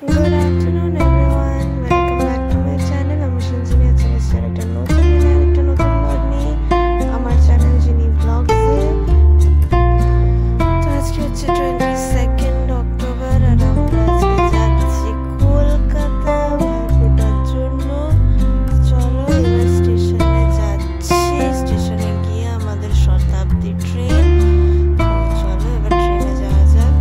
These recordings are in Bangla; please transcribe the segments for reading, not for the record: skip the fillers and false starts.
Good afternoon everyone, welcome back to my channel. আমি সিঞ্জিনি আজকে এসেছি একটা নতুন দিনে একটা নতুন ব্লগ নিয়ে আমার চ্যানেল জিনি ব্লগসে। তো আজকে হচ্ছে 22 অক্টোবর আর আমরা আজকে যাচ্ছি কলকাতা ভাইফোঁটার জন্য। চলো এবার স্টেশনে যাচ্ছি, স্টেশনে গিয়ে আমাদের শতাব্দী ট্রেন। চলো এবার ট্রেনে যাওয়া যাক।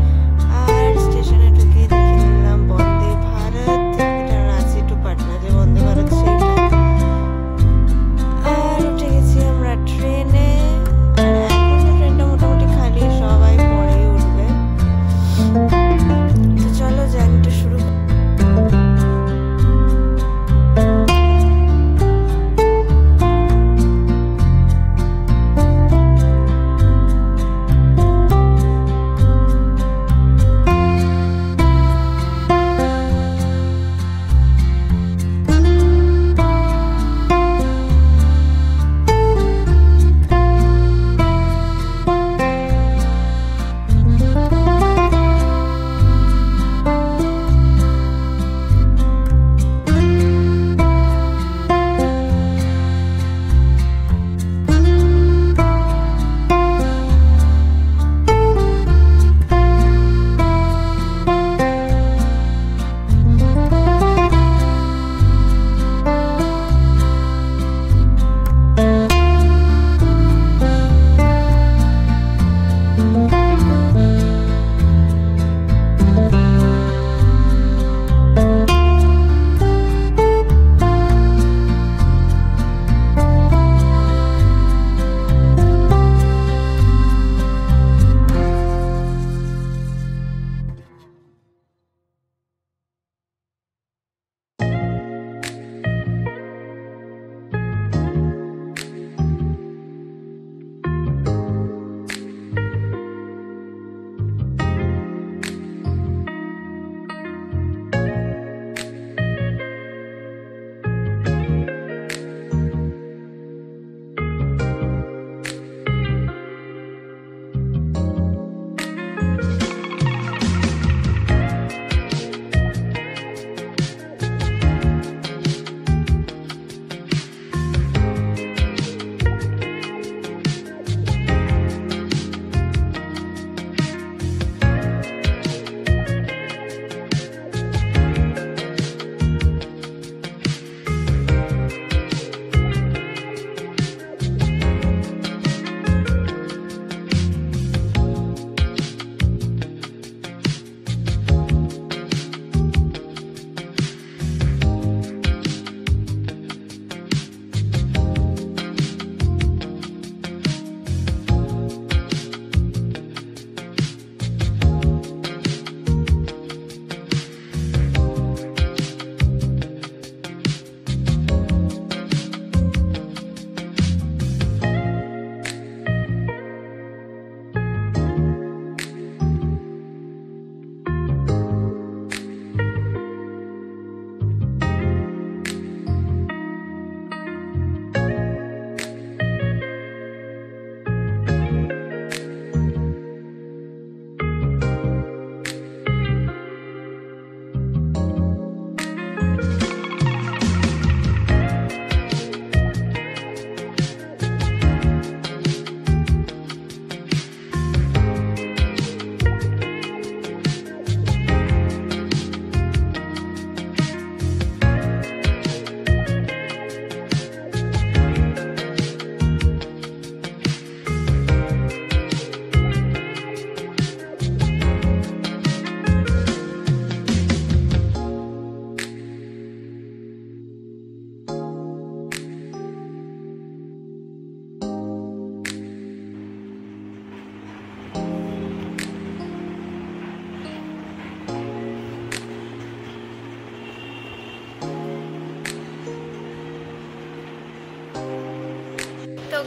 আর স্টেশনে ঢুকে দেখে নিলাম বন্দে ভারত, এটা রাঁচি টু পাটনা যে বন্দে ভারত সেইটা। আর উঠে গেছি আমরা ট্রেনে। আর এখন তো ট্রেনটা মোটামুটি খালি, সবাই পরেই উঠবে। তো চলো জার্নিটা শুরু করি।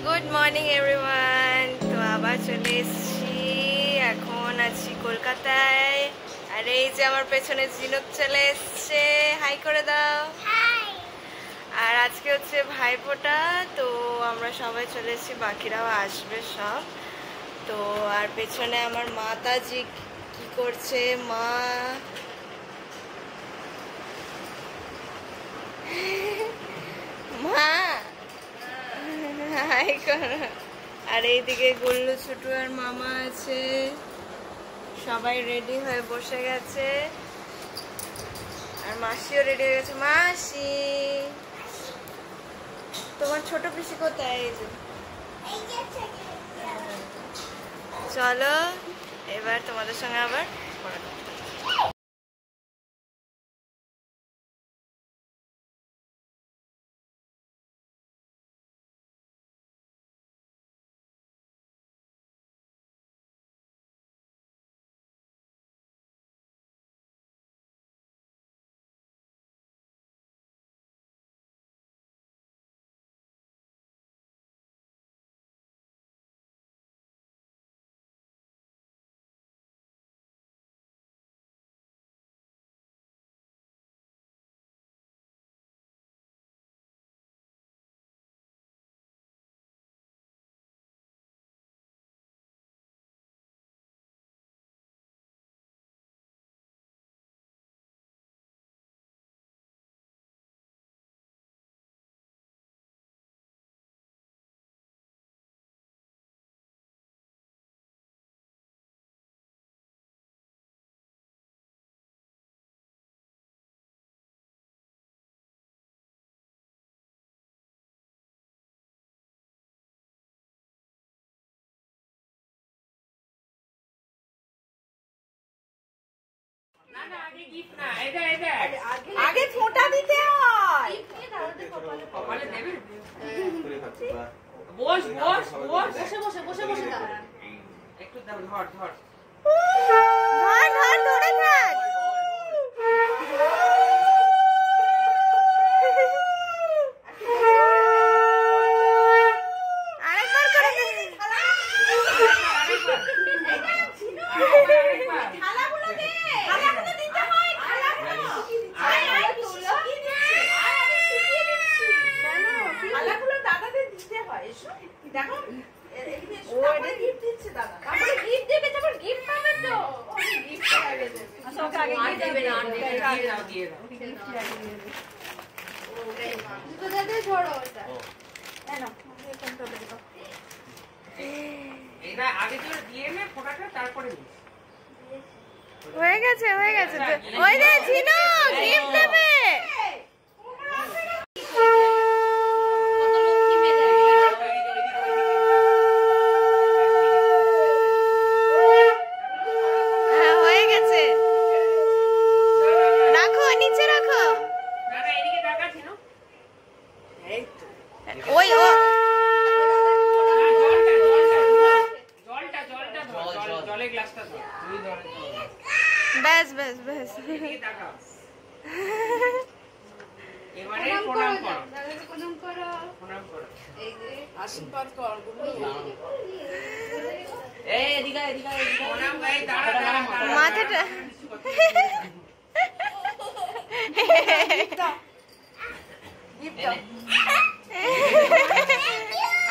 Good morning everyone. তো আবার চলে এসেছি, এখন আছি কলকাতায়। আর এই যে আমার পেছনে ঝিনুক চলে এসছে, হাই করে দাও। আর আজকে হচ্ছে ভাইফোঁটা, তো আমরা সবাই চলে এসেছি, বাকিরাও আসবে সব। তো আর পেছনে আমার মাতাজি কি করছে, মা হাই করো। আর এইদিকে গুল্লু ছোটু আর মামা আছে, সবাই রেডি হয়ে বসে গেছে। আর মাসিও রেডি হয়ে গেছে। মাসি, তোমার ছোট পিসি কোথায়? এই যে, চলো এবার তোমাদের সঙ্গে আবার আগে ফোঁটা দিতে হয়। বস বস বস, বসে বসে বসে বসে একটু ধর ধর ধর ধর ধরে থাক। আরেকবার করে দে। থালাগুলো দে, থালাগুলো দিতে হয়, থালাগুলো থালাগুলো দাদাদের দিতে হয়। এসো দেখো, ও এটা গিফট দিচ্ছে দাদা, তারপরে গিফট দেবে, তারপর গিফট পাবে তো। গিফট পাবে তো আসলে আগে গিফট দেবে না, দিয়ে দাও দিয়ে দাও, গিফট আগে দিয়ে দাও। দুটো দাদা ঝড়ো ওটা না, এখন তো দেখো এটা আগে তো দিয়ে নে ফোঁটাটা, তারপরে দিস। হয়ে গেছে হয়ে গেছে তো। ওই রে ঝিনু গিফট দেবে। হ্যাঁ হয়ে গেছে, রাখো নিচে রাখো। দাদা এদিকে টাকা ছিল। এই তো ওই ও জলের গ্লাসটা ধর, তুই ধর। ব্যাস ব্যাস ব্যাস। এদিকে তাকাও। এবারে প্রণাম করো, প্রণাম করো, প্রণাম করো। এই যে আশীর্বাদ কর গুলো। এই এদিকে এদিকে এদিকে প্রণাম গাই, দাঁড়া দাঁড়া দাঁড়া। মাথাটা গিফট দাও।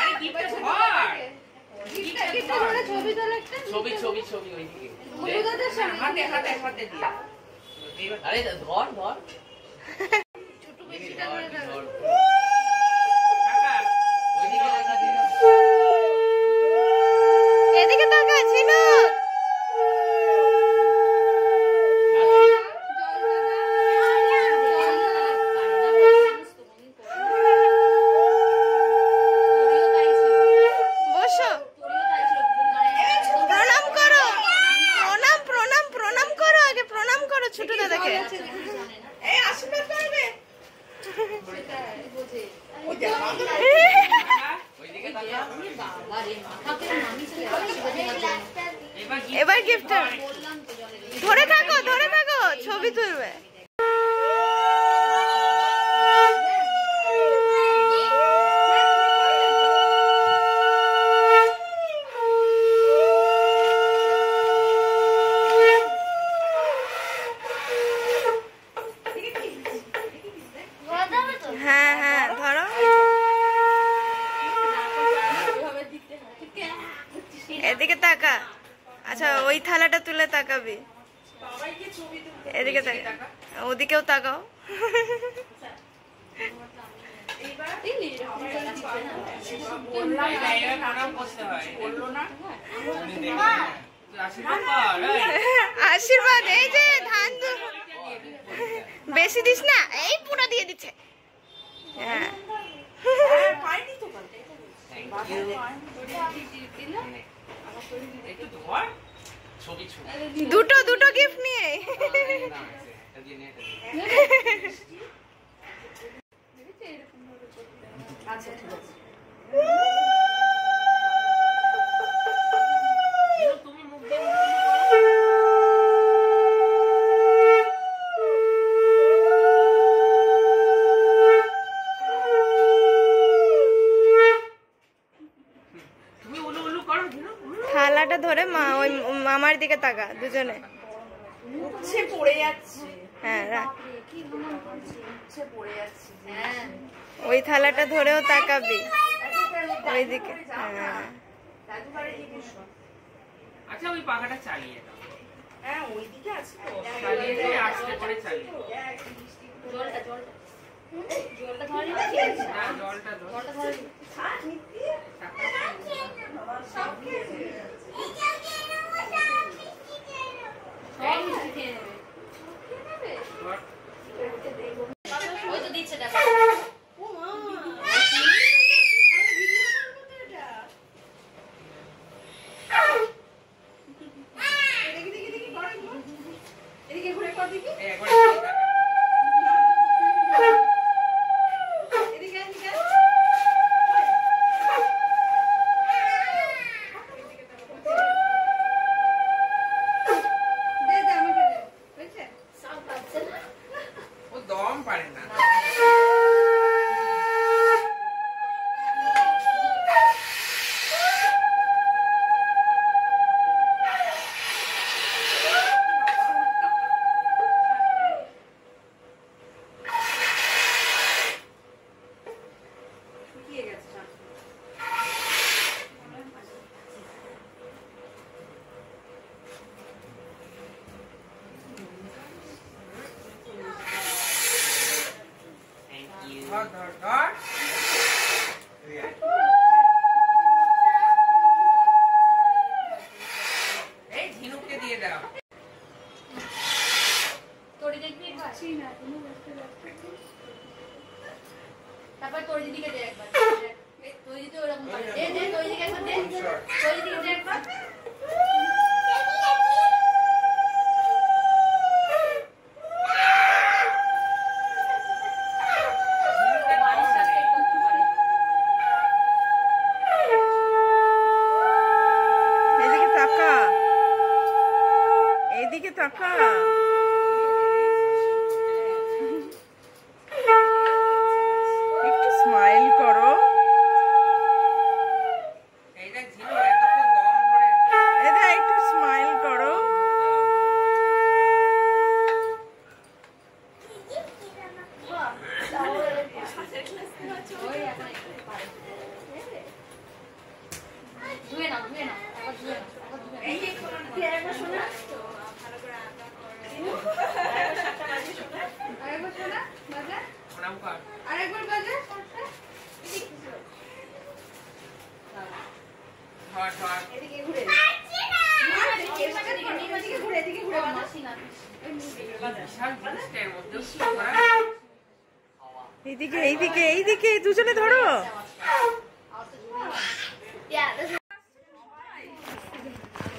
আরে গিফট ধর, গিফট ধরে ছবি তোলা একটা। ছবি ছবি ছবি ওইদিকে বন্ধুদের সামনে হাতে হাতে হাতে দিয়া। আরে ধর ধর ছোট বেশিটা করে দাও। টাকা ওইদিকে টাকা দিও। এদিকে তাকা ঝিনু। বসো, প্রণাম করো, প্রণাম প্রণাম প্রণাম করো, আগে প্রণাম করো ছোট দাদাকে। এই আশীর্বাদ করবে। ওই দেখো ওইদিকে টাকা। এবার গিফট ধরে থাকো ধরে থাকো, ছবি তুলবে। হ্যাঁ হ্যাঁ ধরো, এদিকে তাকা। আচ্ছা ওই থালাটা তুলে তাকাবি, সবাইকে ছবি তুলতে। এদিকে তাকা, ওদিকেও তাকাও। আশীর্বাদ এই যে ধান বেশি দিস না, এই পুরো দিয়ে দিচ্ছে। হ্যাঁ দুটো দুটো গিফট নিয়ে আচ্ছা ঠিক আছে। থালাটা ধরে মা ওই মামার দিকে তাকা দুজনে। উচ্ছে পড়ে যাচ্ছে। হ্যাঁ রাখ, উচ্ছে পড়ে যাচ্ছে। হ্যাঁ ওই থালাটা ধরেও তাকাবি ওইদিকে। হ্যাঁ আচ্ছা ওই পাখাটা চালিয়ে দাও। হ্যাঁ ওইদিকে আছে তো, চালিয়ে দিয়ে আস্তে করে চালিয়ে দাও। জলটা ধরে না জলটা দাও। জলটা ধরে ওই তো দিচ্ছে দেখো। এদিকে ঘুরে কর দিবি। ও দম পারে না। শুকিয়ে গেছে। ধর ধর ধর। এই ঝিনুককে দিয়ে দাও। তোর দেখবি তারপর তোর দিদিকে দে একবার। তোর দিদি ওরকম করে দে, দে তোর দিদিকে একবার দে, তোর দিদিকে দে একবার। এইদিকে তাকা, এইদিকে তাকা। একটু স্মাইল করো। এইটা ঝিনুক এতক্ষণ দম ধরে। এটা একটু স্মাইল করো। ধুয়ে নাও, ধুয়ে নাও, একবার ধুয়ে নাও, একবার ধুয়ে নাও। তুই আরেকবার শোনা। আরেকবার শোনা, বাজা। প্রণাম কর। আরেকবার বাজা। ধর ধর। এদিকে ঘুরে। এদিকে ঘুরে, এদিকে ঘুরে বাজা। বিশাল জিনিসটা এর মধ্যে কি করা? এইদিকে এইদিকে এইদিকে দুজনে ধরো।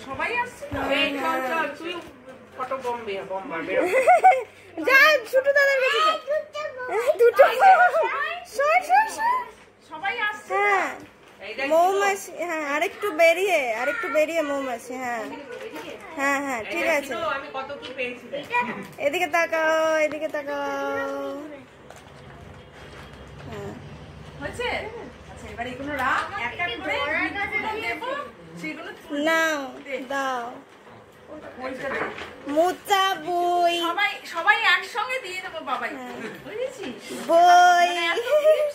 সবাই আসছে তো? এই চল চল তুই ফটো বম মারবে। যা ছোট দাদার কাছে যা। দুটো সর সর সর। সবাই আসছে। হ্যাঁ এইটা মৌমাছি, হ্যাঁ আরেকটু বেরিয়ে মৌমাছি। হ্যাঁ হ্যাঁ হ্যাঁ ঠিক আছে। আমি কত কি পেয়েছি দেখ। এদিকে তাকাও, এদিকে তাকাও। হ্যাঁ হয়েছে? আচ্ছা এবার এগুলো রাখ, একটা করে দেবো, সেগুলো নাও দাও। মোচা বই সবাই একসঙ্গে দিয়ে দেবো বাবাই, বুঝেছিস? বই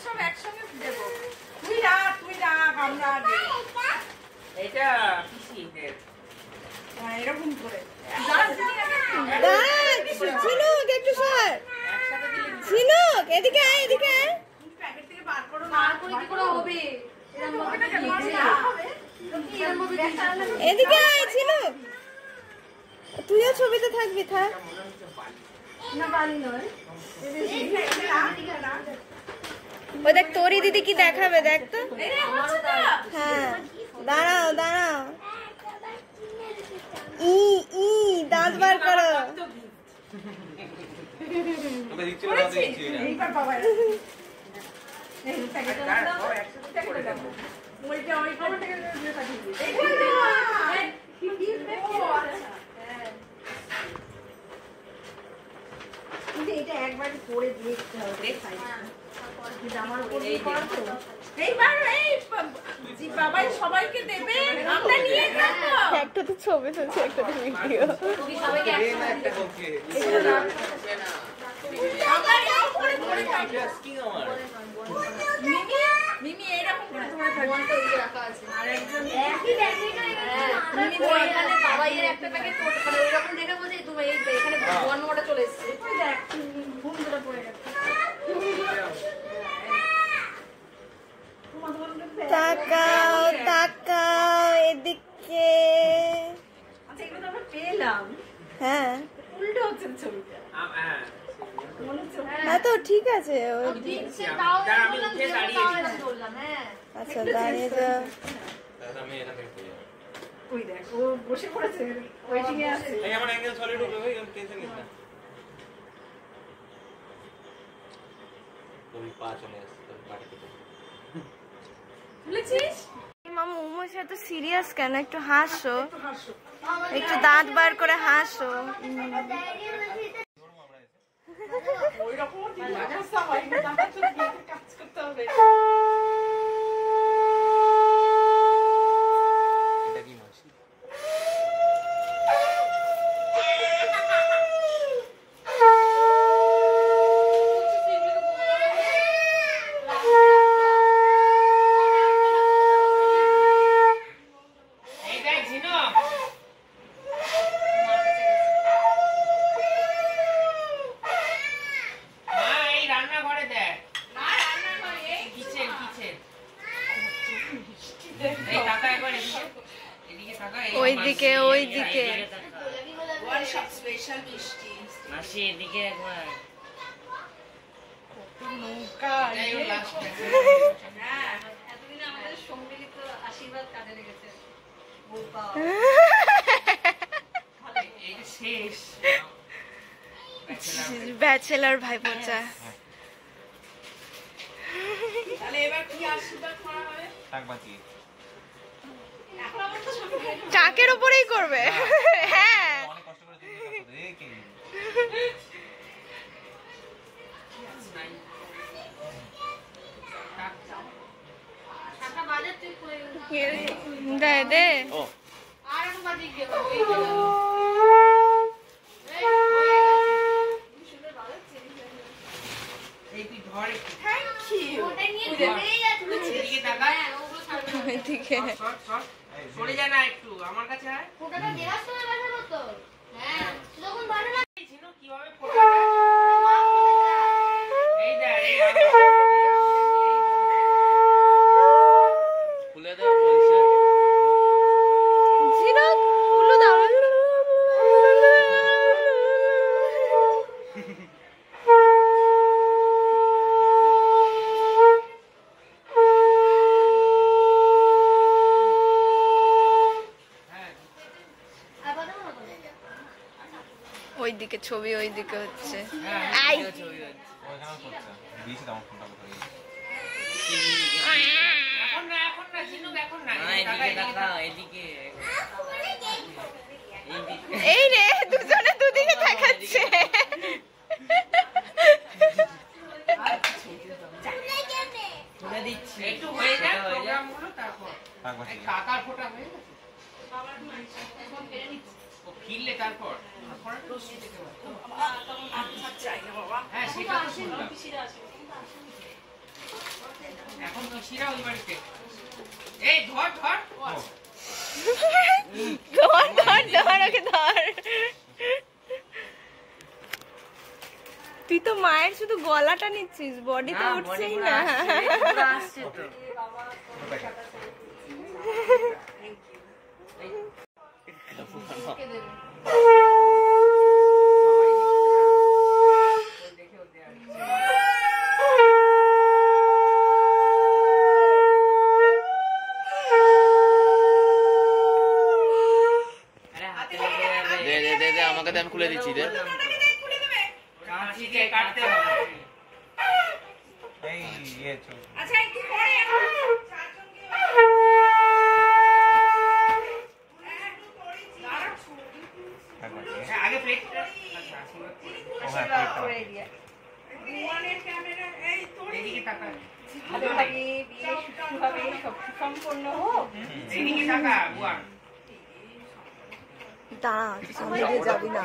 সব একসঙ্গে দেবো। তুই রাখ আমরা দেব। এটা পিসিদের। হ্যাঁ এরকম করে ঝিনুক একটু সর। একসাথে দিলে ঝিনুক এদিকে আয়, এদিকে আয়। প্যাকেট থেকে এদিকে আয় ছিল, তুইও ছবিতে থাকবি, থাক। ও দেখ তোরই দিদি কি দেখাবে, দেখ তো। হ্যাঁ দাঁড়াও দাঁড়াও, ই ই দাঁত বার করো। এটা একবার করে দেখতে হবে, বাবাই সবাইকে দেবে, আমরা নিয়ে যাবো। একটা তো ছবি তুলছে, একটা তো ভিডিও। মিমি এইরকম করে ধরে থাকবে, আর একজন বাবাইয়ের একটা প্যাকেট মানে ওইরকম দেখে বলছে তুমি এখানে ওয়ান ওয়াটা চলে এসছে। ঘুম ধরে পড়ে গেছে। তাকাও তাকাও এদিকে। আচ্ছা এগুলো তো আমরা পেলাম, হ্যাঁ উল্টো হচ্ছে ছবিটা, মনে হচ্ছে হ্যাঁ তো ঠিক আছে। দিচ্ছে তাও আমি বললাম যে তাও এরকম বললাম। হ্যাঁ আচ্ছা দাঁড়িয়ে যাও। ওই দেখ ও বসে পড়েছে, ওয়েটিং এ আছে। এই আমার অ্যাঙ্গেল সলিড হবে ভাই, আমি টেনশন নিস না। তুমি পা চলে আসছে, তুমি বাড়িতে বুঝেছিস? মামা উমর সাথে সিরিয়াস কেন, একটু হাসো, একটু দাঁত বার করে হাসো। ওইরকম অবস্থা হয় না, তাহলে তো বিয়েতে কাজ করতে হবে। এটা কি মাসি? ওইদিকে ওইদিকে স্পেশাল মিষ্টি মাসি এদিকে একবার নৌকা। এতদিন আমাদের সম্মিলিত আশীর্বাদ কাজে লেগেছে। শেষ ব্যাচেলার ভাইপোচা। তাহলে এবার কি আশীর্বাদ করা হবে? টাক বাঁচিয়ে চাকের উপরেই করবে। হ্যাঁ অনেক কষ্ট করে তুমি রে কে টাকা বাজার তুই দে দে। ও আর একটু বাজিয়ে গেল। এই তুই ধর একটু থ্যাংক ইউ। ওটাই নিয়ে ঘুরেই যাচ্ছে। এদিকে তাকা। হ্যাঁ ওগুলো ছাড়বে না। ওইদিকে সর সর সরে যা না একটু আমার কাছে আয়। ফোটাটা দেওয়ার সময় বাজানো তো। হ্যাঁ যখন বানানো এই ঝিনুক কিভাবে ফোটাবে? এই দেখ খুলে দাও বলছে। ঝিনুক উল্লু দাও। আর বানানো না তো। ওইদিকে ছবি ওইদিকে হচ্ছে। হ্যাঁ আই। ছবি হচ্ছে। ওখানে করছে দিয়েছি তো আমার ফোনটা কোথায় এখন না ঝিনুক এখন না। এদিকে তাকা এদিকে এই রে দুজনে দুদিকে তাকাচ্ছে। তুলে দিচ্ছি একটু হয়ে যাক প্রোগ্রামগুলো তারপর। টাক এই বাঁচিয়ে কাকার ফোটা হয়ে গেছে? ও ফিরলে তারপর হ্যাঁ সেটা তো শুনলাম। এখন পিসিরা ওই বাড়িতে। এই ধর ধর ধর ধর ধর ওকে ধর। তুই তো মায়ের শুধু গলাটা নিচ্ছিস, বডি তো উঠছেই না। আসছে তো আমাকে আমি খুলে দিচ্ছি রে। কাটতে হবে। এই ইয়ে চল। আচ্ছা একটু পরে আগে প্লেটটা বুয়ানের ক্যামেরা এই তোর এদিকে তাকা ভাবে বিয়ে সুষ্ঠুভাবে সব সম্পন্ন হোক। এদিকে তাকা বুয়ান দাঁড়া, সামনে দিয়ে যাবি না।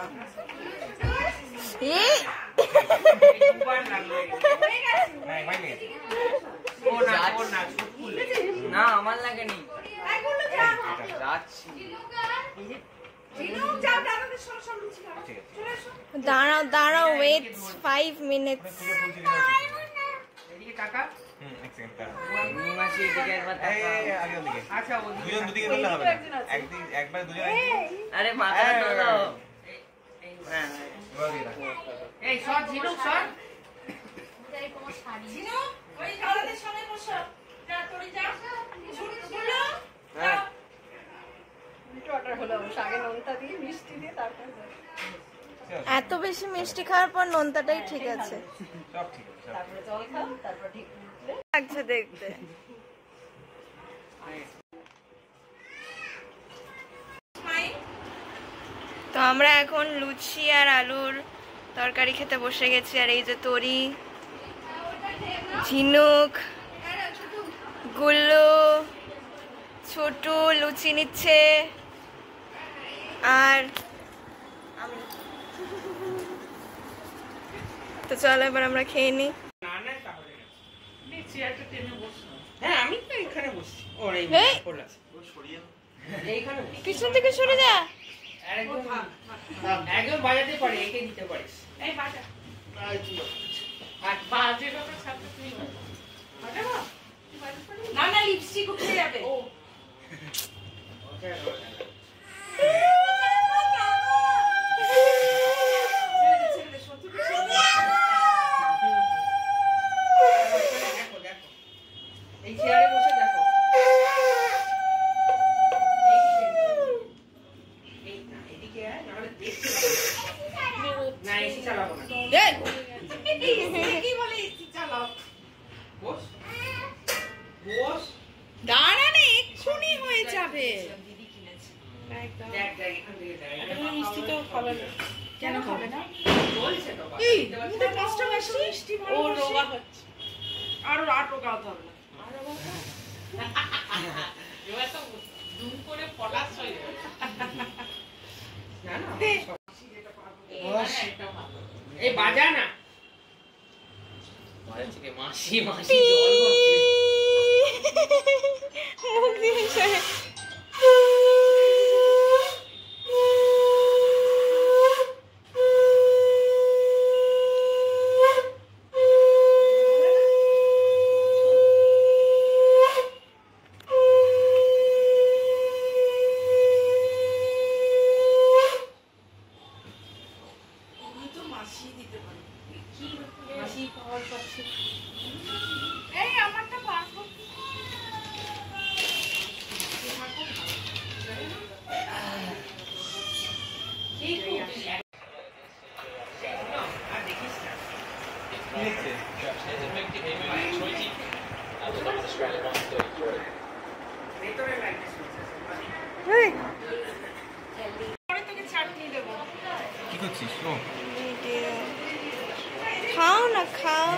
বুয়ান লাগলো না ভাই নে। ও না না আমার লাগেনি যাচ্ছি জিনু যাও দাদাদের সব সব লুচি খাও। ঠিক আছে। চলে এসো। দাঁড়াও দাঁড়াও, ওয়েট 5 minutes। এদিকে তাকা এক সেকেন্ড দাঁড়া। নিমাসি এদিকে একবার তাকা এই আগে ওদিকে। আচ্ছা ওদিকে দুজন দুদিকে করলে হবে না। একদিন একবার দুজন আরে মাথা তোলো হ্যাঁ এবার দিয়ে রাখ। এই সর ঝিনু সর জিনু ওই দাদাদের সঙ্গে বসো। যা তোরি যা। ঝুনু হ্যাঁ এত বেশি মিষ্টি খাওয়ার পর নোনতাটাই ঠিক আছে। সব ঠিক আছে। সব ঠিক আছে। লাগছে দেখতে। তো আমরা এখন লুচি আর আলুর তরকারি খেতে বসে গেছি। আর এই যে তরি, ঝিনুক, গুল্লু, ছোটু লুচি নিচ্ছে আর আমি। তো চলো এবার আমরা খেয়ে নিই। না না তাহলে নি চেয়ারটা টেনে বস হ্যাঁ আমি তো এখানে বসছি ওর এই এই! খোলা ও সরিয়ে এইখানে বস পিছন থেকে সরে যা। একদম বাজাতে পারে একে দিতে পারিস এই বাজা। আর বাজে কথা ছাড়তে তুই বাজাবো? না না লিপস্টিক উঠে যাবে। ও ছেড়ে দে সত্যি ছেড়ে দে। দেখো দেখো এই চেয়ারে বসে দেখো এই না এদিকে আয় নাহলে দেখতে না এসি চালাবো না কি বলে ইচ্ছি চালাও। বস বস দাঁড়া না এক্ষুনি হয়ে যাবে। দেখ দেখ এখান থেকে দেখ মিষ্টি তো খাবে না। কেন খাবে না? বলছে তো বাবা এই মুখে কষ্ট বেশি মিষ্টি ভালো। ও রোগা হচ্ছে। আর রোগা হতে হবে না। এবার তো দুম করে পলাশ হয়ে যাবে না না এই বাজা না মাসি মাসি জল করছে মুখ দিয়ে সরে। এই আমারটা পারবো। আর দেখিস না কি হচ্ছে? ভেতরে লাগবে এই, পরে তোকে চাটনি দেবো। কি করছিস? ও খাও না খাও।